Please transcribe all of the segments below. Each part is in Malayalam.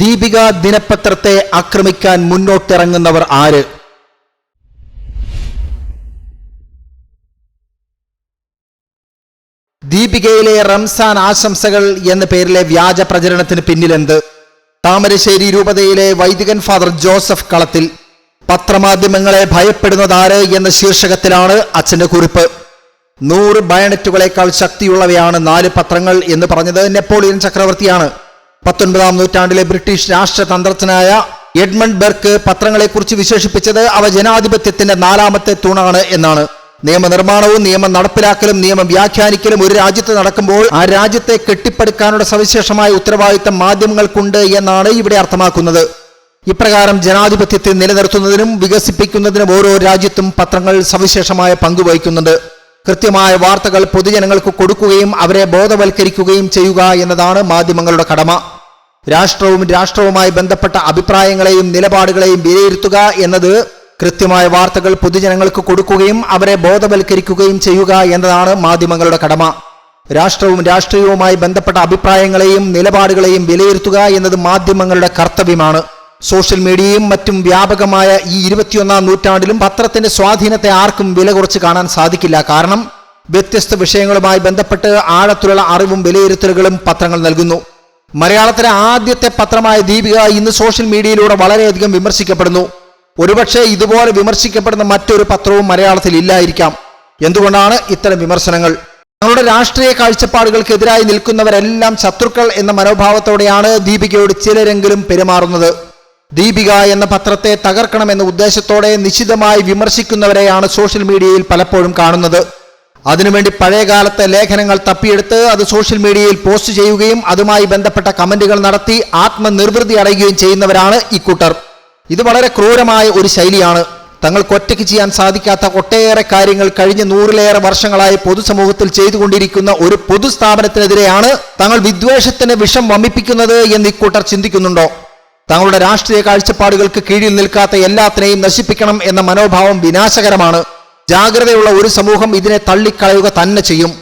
ദീപിക ദിനപത്രത്തെ ആക്രമിക്കാൻ മുന്നോട്ടിറങ്ങുന്നവർ ആര്? ദീപികയിലെ റംസാൻ ആശംസകൾ എന്ന പേരിലെ വ്യാജ പ്രചരണത്തിന് പിന്നിലെന്ത്? താമരശ്ശേരി രൂപതയിലെ വൈദികൻ ഫാദർ ജോസഫ് കളത്തിൽ പത്രമാധ്യമങ്ങളെ ഭയപ്പെടുന്നതാര് എന്ന ശീർഷകത്തിലാണ് അച്ഛന്റെ കുറിപ്പ്. 100 ബയണറ്റുകളേക്കാൾ ശക്തിയുള്ളവയാണ് 4 പത്രങ്ങൾ എന്ന് പറഞ്ഞത് നെപ്പോളിയൻ ചക്രവർത്തിയാണ്. 19-ാം നൂറ്റാണ്ടിലെ ബ്രിട്ടീഷ് രാഷ്ട്രതന്ത്രജ്ഞനായ എഡ്മണ്ട് ബെർക്ക് പത്രങ്ങളെക്കുറിച്ച് വിശേഷിപ്പിച്ചത് അവ ജനാധിപത്യത്തിന്റെ 4ാമത്തെ തൂണാണ് എന്നാണ്. നിയമനിർമ്മാണവും നിയമം നടപ്പിലാക്കലും നിയമം വ്യാഖ്യാനിക്കലും ഒരു രാജ്യത്ത് നടക്കുമ്പോൾ ആ രാജ്യത്തെ കെട്ടിപ്പടുക്കാനുള്ള സവിശേഷമായ ഉത്തരവാദിത്തം മാധ്യമങ്ങൾക്കുണ്ട് എന്നാണ് ഇവിടെ അർത്ഥമാക്കുന്നത്. ഇപ്രകാരം ജനാധിപത്യത്തെ നിലനിർത്തുന്നതിനും വികസിപ്പിക്കുന്നതിനും ഓരോ രാജ്യത്തും പത്രങ്ങൾ സവിശേഷമായ പങ്കുവഹിക്കുന്നുണ്ട്. കൃത്യമായ വാർത്തകൾ പൊതുജനങ്ങൾക്ക് കൊടുക്കുകയും അവരെ ബോധവൽക്കരിക്കുകയും ചെയ്യുക എന്നതാണ് മാധ്യമങ്ങളുടെ കടമ. രാഷ്ട്രവുമായി ബന്ധപ്പെട്ട അഭിപ്രായങ്ങളെയും നിലപാടുകളെയും വിലയിരുത്തുക എന്നത് കൃത്യമായ വാർത്തകൾ പൊതുജനങ്ങൾക്ക് കൊടുക്കുകയും അവരെ ബോധവൽക്കരിക്കുകയും ചെയ്യുക എന്നതാണ് മാധ്യമങ്ങളുടെ കടമ. രാഷ്ട്രീയവുമായി ബന്ധപ്പെട്ട അഭിപ്രായങ്ങളെയും നിലപാടുകളെയും വിലയിരുത്തുക എന്നത് മാധ്യമങ്ങളുടെ കർത്തവ്യമാണ്. സോഷ്യൽ മീഡിയയും മറ്റും വ്യാപകമായ ഈ 21-ാം നൂറ്റാണ്ടിലും പത്രത്തിന്റെ സ്വാധീനത്തെ ആർക്കും വില കുറച്ച് കാണാൻ സാധിക്കില്ല. കാരണം വ്യത്യസ്ത വിഷയങ്ങളുമായി ബന്ധപ്പെട്ട് ആഴത്തിലുള്ള അറിവും വിലയിരുത്തലുകളും പത്രങ്ങൾ നൽകുന്നു. മലയാളത്തിലെ ആദ്യത്തെ പത്രമായ ദീപിക ഇന്ന് സോഷ്യൽ മീഡിയയിലൂടെ വളരെയധികം വിമർശിക്കപ്പെടുന്നു. ഒരുപക്ഷെ ഇതുപോലെ വിമർശിക്കപ്പെടുന്ന മറ്റൊരു പത്രവും മലയാളത്തിൽ ഇല്ലായിരിക്കാം. എന്തുകൊണ്ടാണ് ഇത്തരം വിമർശനങ്ങൾ? തങ്ങളുടെ രാഷ്ട്രീയ കാഴ്ചപ്പാടുകൾക്കെതിരായി നിൽക്കുന്നവരെല്ലാം ശത്രുക്കൾ എന്ന മനോഭാവത്തോടെയാണ് ദീപികയോട് ചിലരെങ്കിലും പെരുമാറുന്നത്. ദീപിക എന്ന പത്രത്തെ തകർക്കണമെന്ന ഉദ്ദേശത്തോടെ നിശിതമായി വിമർശിക്കുന്നവരെയാണ് സോഷ്യൽ മീഡിയയിൽ പലപ്പോഴും കാണുന്നത്. അതിനുവേണ്ടി പഴയകാലത്തെ ലേഖനങ്ങൾ തപ്പിയെടുത്ത് അത് സോഷ്യൽ മീഡിയയിൽ പോസ്റ്റ് ചെയ്യുകയും അതുമായി ബന്ധപ്പെട്ട കമന്റുകൾ നടത്തി ആത്മനിർവൃതി അടയുകയും ചെയ്യുന്നവരാണ് ഇക്കൂട്ടർ. ഇത് വളരെ ക്രൂരമായ ഒരു ശൈലിയാണ്. തങ്ങൾക്ക് ഒറ്റയ്ക്ക് ചെയ്യാൻ സാധിക്കാത്ത ഒട്ടേറെ കാര്യങ്ങൾ കഴിഞ്ഞ 100-ലേറെ വർഷങ്ങളായി പൊതുസമൂഹത്തിൽ ചെയ്തുകൊണ്ടിരിക്കുന്ന ഒരു പൊതുസ്ഥാപനത്തിനെതിരെയാണ് തങ്ങൾ വിദ്വേഷത്തിന് വിഷം വമിപ്പിക്കുന്നത് എന്ന് ഇക്കൂട്ടർ ചിന്തിക്കുന്നുണ്ടോ? തങ്ങളുടെ രാഷ്ട്രീയ കാഴ്ചപ്പാടുകൾക്ക് കീഴിൽ നിൽക്കാത്ത എല്ലാത്തിനെയും നശിപ്പിക്കണം എന്ന മനോഭാവം വിനാശകരമാണ്. ജാഗ്രതയുള്ള ഒരു സമൂഹം ഇതിനെ തള്ളിക്കളയുക തന്നെ ചെയ്യും.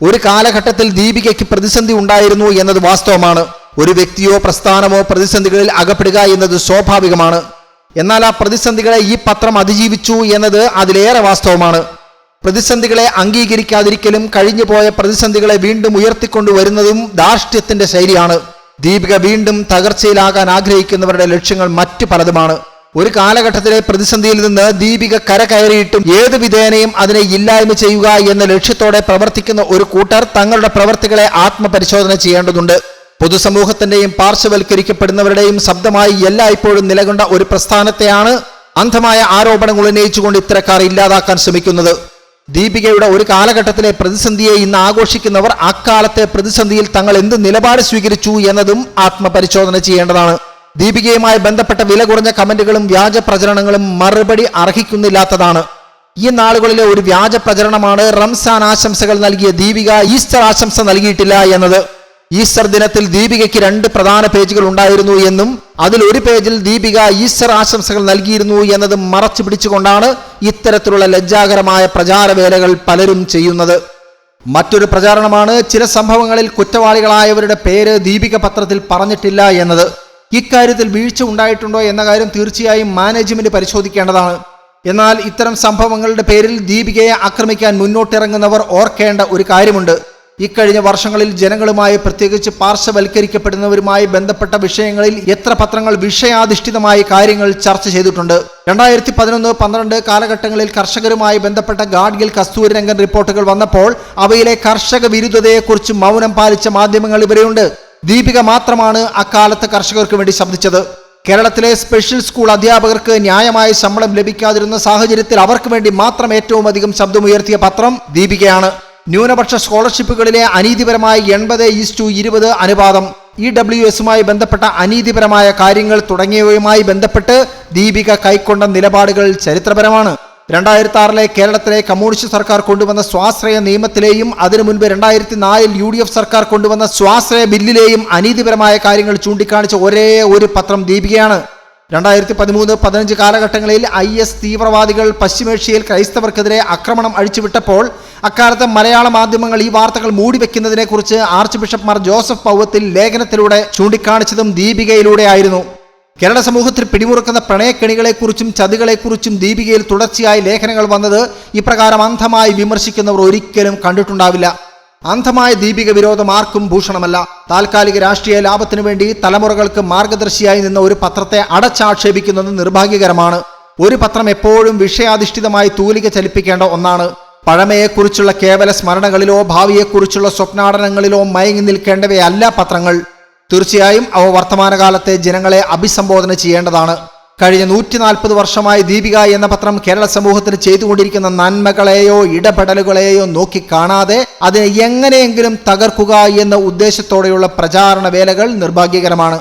ഒരു കാലഘട്ടത്തിൽ ദീപികയ്ക്ക് പ്രതിസന്ധി ഉണ്ടായിരുന്നു എന്നത് വാസ്തവമാണ്. ഒരു വ്യക്തിയോ പ്രസ്ഥാനമോ പ്രതിസന്ധികളിൽ അകപ്പെടുക എന്നത് സ്വാഭാവികമാണ്. എന്നാൽ ആ പ്രതിസന്ധികളെ ഈ പത്രം അതിജീവിച്ചു എന്നത് അതിലേറെ വാസ്തവമാണ്. പ്രതിസന്ധികളെ അംഗീകരിക്കാതിരിക്കലും കഴിഞ്ഞുപോയ പ്രതിസന്ധികളെ വീണ്ടും ഉയർത്തിക്കൊണ്ടുവരുന്നതും ധാർഷ്ട്യത്തിന്റെ ശൈലിയാണ്. ദീപിക വീണ്ടും തകർച്ചയിലാകാൻ ആഗ്രഹിക്കുന്നവരുടെ ലക്ഷ്യങ്ങൾ മറ്റു പലതുമാണ്. ഒരു കാലഘട്ടത്തിലെ പ്രതിസന്ധിയിൽ നിന്ന് ദീപിക കരകയറിയിട്ടും ഏത് വിധേനയും അതിനെ ഇല്ലായ്മ ചെയ്യുക എന്ന ലക്ഷ്യത്തോടെ പ്രവർത്തിക്കുന്ന ഒരു കൂട്ടർ തങ്ങളുടെ പ്രവർത്തികളെ ആത്മപരിശോധന ചെയ്യേണ്ടതുണ്ട്. പൊതുസമൂഹത്തിന്റെയും പാർശ്വവൽക്കരിക്കപ്പെടുന്നവരുടെയും ശബ്ദമായി എല്ലായ്പ്പോഴും നിലകൊണ്ട ഒരു പ്രസ്ഥാനത്തെയാണ് അന്ധമായ ആരോപണങ്ങൾ ഉന്നയിച്ചുകൊണ്ട് ഇത്തരക്കാർ ഇല്ലാതാക്കാൻ ശ്രമിക്കുന്നത്. ദീപികയുടെ ഒരു കാലഘട്ടത്തിലെ പ്രതിസന്ധിയെ ഇന്ന് ആഘോഷിക്കുന്നവർ അക്കാലത്തെ പ്രതിസന്ധിയിൽ തങ്ങൾ എന്ത് നിലപാട് സ്വീകരിച്ചു എന്നതും ആത്മപരിശോധന ചെയ്യേണ്ടതാണ്. ദീപികയുമായി ബന്ധപ്പെട്ട വില കുറഞ്ഞ കമന്റുകളും വ്യാജ പ്രചരണങ്ങളും മറുപടി അർഹിക്കുന്നില്ലാത്തതാണ്. ഈ നാളുകളിലെ ഒരു വ്യാജ പ്രചരണമാണ് റംസാൻ ആശംസകൾ നൽകിയ ദീപിക ഈസ്റ്റർ ആശംസ നൽകിയിട്ടില്ല എന്നത്. ഈസ്റ്റർ ദിനത്തിൽ ദീപികയ്ക്ക് 2 പ്രധാന പേജുകൾ ഉണ്ടായിരുന്നു എന്നും അതിൽ ഒരു പേജിൽ ദീപിക ഈസ്റ്റർ ആശംസകൾ നൽകിയിരുന്നു എന്നതും മറച്ചു പിടിച്ചുകൊണ്ടാണ് ഇത്തരത്തിലുള്ള ലജ്ജാകരമായ പ്രചാരവേലകൾ പലരും ചെയ്യുന്നത്. മറ്റൊരു പ്രചാരണമാണ് ചില സംഭവങ്ങളിൽ കുറ്റവാളികളായവരുടെ പേര് ദീപിക പത്രത്തിൽ പറഞ്ഞിട്ടില്ല എന്നത്. ഇക്കാര്യത്തിൽ വീഴ്ച ഉണ്ടായിട്ടുണ്ടോ എന്ന കാര്യം തീർച്ചയായും മാനേജ്മെന്റ് പരിശോധിക്കേണ്ടതാണ്. എന്നാൽ ഇത്തരം സംഭവങ്ങളുടെ പേരിൽ ദീപികയെ ആക്രമിക്കാൻ മുന്നോട്ടിറങ്ങുന്നവർ ഓർക്കേണ്ട ഒരു കാര്യമുണ്ട്. ഇക്കഴിഞ്ഞ വർഷങ്ങളിൽ ജനങ്ങളുമായി പ്രത്യേകിച്ച് പാർശ്വവൽക്കരിക്കപ്പെടുന്നവരുമായി ബന്ധപ്പെട്ട വിഷയങ്ങളിൽ എത്ര പത്രങ്ങൾ വിഷയാധിഷ്ഠിതമായി കാര്യങ്ങൾ ചർച്ച ചെയ്തിട്ടുണ്ട്. 2011-12 കാലഘട്ടങ്ങളിൽ കർഷകരുമായി ബന്ധപ്പെട്ട ഗാഡ്ഗിൽ കസ്തൂരിരംഗൻ റിപ്പോർട്ടുകൾ വന്നപ്പോൾ അവയിലെ കർഷക വിരുദ്ധതയെക്കുറിച്ച് മൗനം പാലിച്ച മാധ്യമങ്ങൾ ഇവരെയുണ്ട്. ദീപിക മാത്രമാണ് അക്കാലത്ത് കർഷകർക്ക് വേണ്ടി ശബ്ദിച്ചത്. കേരളത്തിലെ സ്പെഷ്യൽ സ്കൂൾ അധ്യാപകർക്ക് ന്യായമായ ശമ്പളം ലഭിക്കാതിരുന്ന സാഹചര്യത്തിൽ അവർക്ക് വേണ്ടി മാത്രം ഏറ്റവും അധികം ശബ്ദമുയർത്തിയ പത്രം ദീപികയാണ്. ന്യൂനപക്ഷ സ്കോളർഷിപ്പുകളിലെ അനീതിപരമായ 80:20 അനുപാതം, EWSുമായി ബന്ധപ്പെട്ട അനീതിപരമായ കാര്യങ്ങൾ തുടങ്ങിയവയുമായി ബന്ധപ്പെട്ട് ദീപിക കൈക്കൊണ്ട നിലപാടുകൾ ചരിത്രപരമാണ്. 2006 കേരളത്തിലെ കമ്മ്യൂണിസ്റ്റ് സർക്കാർ കൊണ്ടുവന്ന സ്വാശ്രയ നിയമത്തിലെയും അതിനു മുൻപ് 2004 UDF സർക്കാർ കൊണ്ടുവന്ന സ്വാശ്രയ ബില്ലിലെയും അനീതിപരമായ കാര്യങ്ങൾ ചൂണ്ടിക്കാണിച്ച ഒരേ ഒരു പത്രം ദീപികയാണ്. 2013-15 കാലഘട്ടങ്ങളിൽ IS തീവ്രവാദികൾ പശ്ചിമേഷ്യയിൽ ക്രൈസ്തവർക്കെതിരെ ആക്രമണം അഴിച്ചുവിട്ടപ്പോൾ അക്കാലത്ത് മലയാള മാധ്യമങ്ങൾ ഈ വാർത്തകൾ മൂടിവെക്കുന്നതിനെക്കുറിച്ച് ആർച്ച് ബിഷപ്പ് മാർ ജോസഫ് പൗവത്തിൽ ലേഖനത്തിലൂടെ ചൂണ്ടിക്കാണിച്ചതും ദീപികയിലൂടെ ആയിരുന്നു. കേരള സമൂഹത്തിൽ പിടിമുറുക്കുന്ന പ്രണയക്കെണികളെക്കുറിച്ചും ചതികളെക്കുറിച്ചും ദീപികയിൽ തുടർച്ചയായി ലേഖനങ്ങൾ വന്നത് ഇപ്രകാരം അന്ധമായി വിമർശിക്കുന്നവർ ഒരിക്കലും കണ്ടിട്ടുണ്ടാവില്ല. അന്ധമായ ദീപിക വിരോധം ആർക്കും ഭൂഷണമല്ല. താൽക്കാലിക രാഷ്ട്രീയ ലാഭത്തിനു വേണ്ടി തലമുറകൾക്ക് മാർഗദർശിയായി നിന്ന ഒരു പത്രത്തെ അടച്ചാക്ഷേപിക്കുന്നത് നിർഭാഗ്യകരമാണ്. ഒരു പത്രം എപ്പോഴും വിഷയാധിഷ്ഠിതമായി തൂലിക ചലിപ്പിക്കേണ്ട ഒന്നാണ്. പഴമയെക്കുറിച്ചുള്ള കേവല സ്മരണകളിലോ ഭാവിയെക്കുറിച്ചുള്ള സ്വപ്നാടനങ്ങളിലോ മയങ്ങി നിൽക്കേണ്ടവയല്ല പത്രങ്ങൾ. തീർച്ചയായും അവ വർത്തമാനകാലത്തെ ജനങ്ങളെ അഭിസംബോധന ചെയ്യേണ്ടതാണ്. കഴിഞ്ഞ 140 വർഷമായി ദീപിക എന്ന പത്രം കേരള സമൂഹത്തിന് ചെയ്തുകൊണ്ടിരിക്കുന്ന നന്മകളെയോ ഇടപെടലുകളെയോ നോക്കിക്കാണാതെ അതിനെ എങ്ങനെയെങ്കിലും തകർക്കുക എന്ന ഉദ്ദേശത്തോടെയുള്ള പ്രചാരണ വേലകൾ നിർഭാഗ്യകരമാണ്.